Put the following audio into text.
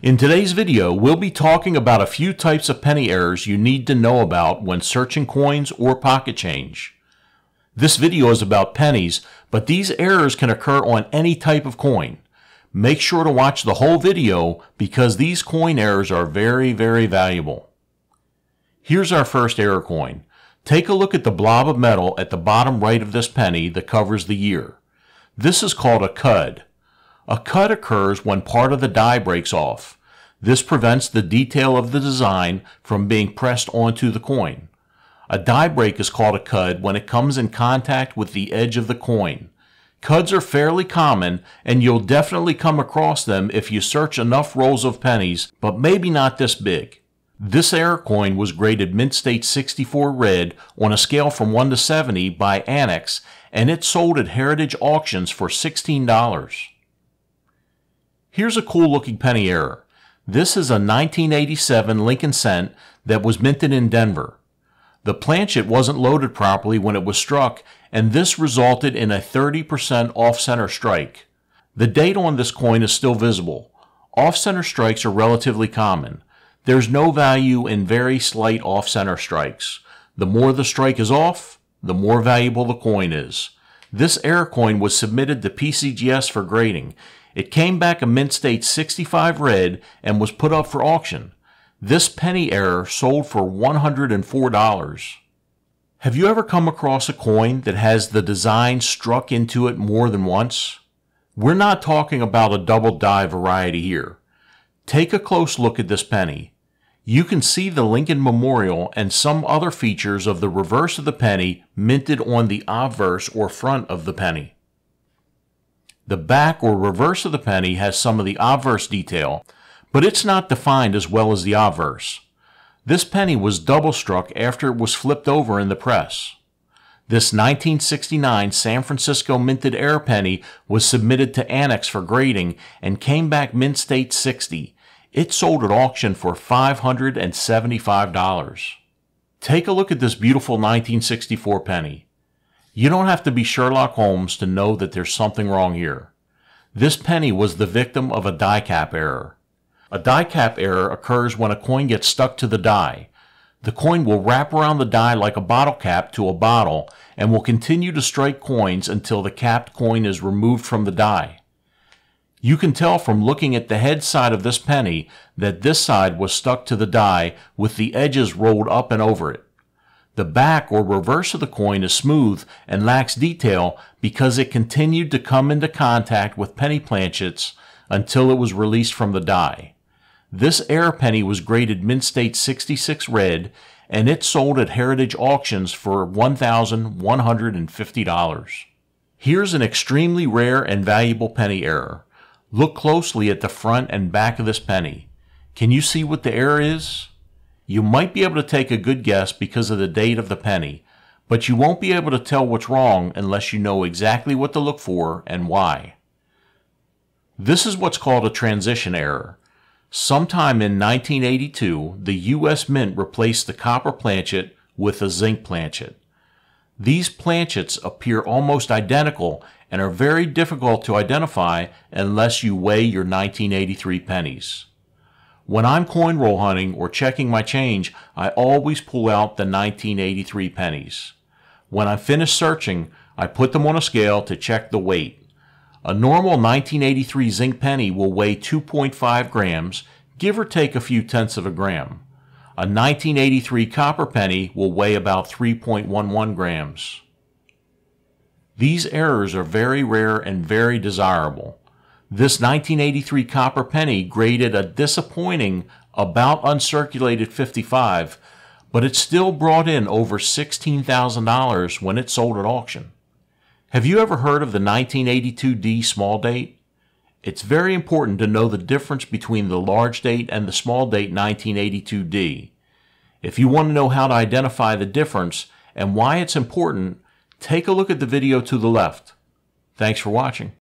In today's video, we'll be talking about a few types of penny errors you need to know about when searching coins or pocket change. This video is about pennies, but these errors can occur on any type of coin. Make sure to watch the whole video because these coin errors are very valuable. Here's our first error coin. Take a look at the blob of metal at the bottom right of this penny that covers the year. This is called a cud. A cud occurs when part of the die breaks off. This prevents the detail of the design from being pressed onto the coin. A die break is called a cud when it comes in contact with the edge of the coin. Cuds are fairly common, and you'll definitely come across them if you search enough rolls of pennies, but maybe not this big. This error coin was graded Mint State 64 red on a scale from 1 to 70 by Annex, and it sold at Heritage Auctions for $16. Here's a cool looking penny error. This is a 1987 Lincoln cent that was minted in Denver. The planchet wasn't loaded properly when it was struck, and this resulted in a 30% off-center strike. The date on this coin is still visible. Off-center strikes are relatively common. There's no value in very slight off-center strikes. The more the strike is off, the more valuable the coin is. This error coin was submitted to PCGS for grading. It came back a Mint State 65 red and was put up for auction. This penny error sold for $104. Have you ever come across a coin that has the design struck into it more than once? We're not talking about a double die variety here. Take a close look at this penny. You can see the Lincoln Memorial and some other features of the reverse of the penny minted on the obverse or front of the penny. The back or reverse of the penny has some of the obverse detail, but it's not defined as well as the obverse. This penny was double struck after it was flipped over in the press. This 1969 San Francisco minted error penny was submitted to Annex for grading and came back Mint State 60. It sold at auction for $575. Take a look at this beautiful 1964 penny. You don't have to be Sherlock Holmes to know that there's something wrong here. This penny was the victim of a die cap error. A die cap error occurs when a coin gets stuck to the die. The coin will wrap around the die like a bottle cap to a bottle and will continue to strike coins until the capped coin is removed from the die. You can tell from looking at the head side of this penny that this side was stuck to the die with the edges rolled up and over it. The back or reverse of the coin is smooth and lacks detail because it continued to come into contact with penny planchets until it was released from the die. This error penny was graded Mint State 66 red, and it sold at Heritage Auctions for $1,150. Here's an extremely rare and valuable penny error. Look closely at the front and back of this penny. Can you see what the error is? You might be able to take a good guess because of the date of the penny, but you won't be able to tell what's wrong unless you know exactly what to look for and why. This is what's called a transition error. Sometime in 1982, the U.S. Mint replaced the copper planchet with a zinc planchet. These planchets appear almost identical and are very difficult to identify unless you weigh your 1983 pennies. When I'm coin roll hunting or checking my change, I always pull out the 1983 pennies. When I'm finished searching, I put them on a scale to check the weight. A normal 1983 zinc penny will weigh 2.5 grams, give or take a few tenths of a gram. A 1983 copper penny will weigh about 3.11 grams. These errors are very rare and very desirable. This 1983 copper penny graded a disappointing, about uncirculated 55, but it still brought in over $16,000 when it sold at auction. Have you ever heard of the 1982D small date? It's very important to know the difference between the large date and the small date 1982D. If you want to know how to identify the difference and why it's important, take a look at the video to the left. Thanks for watching.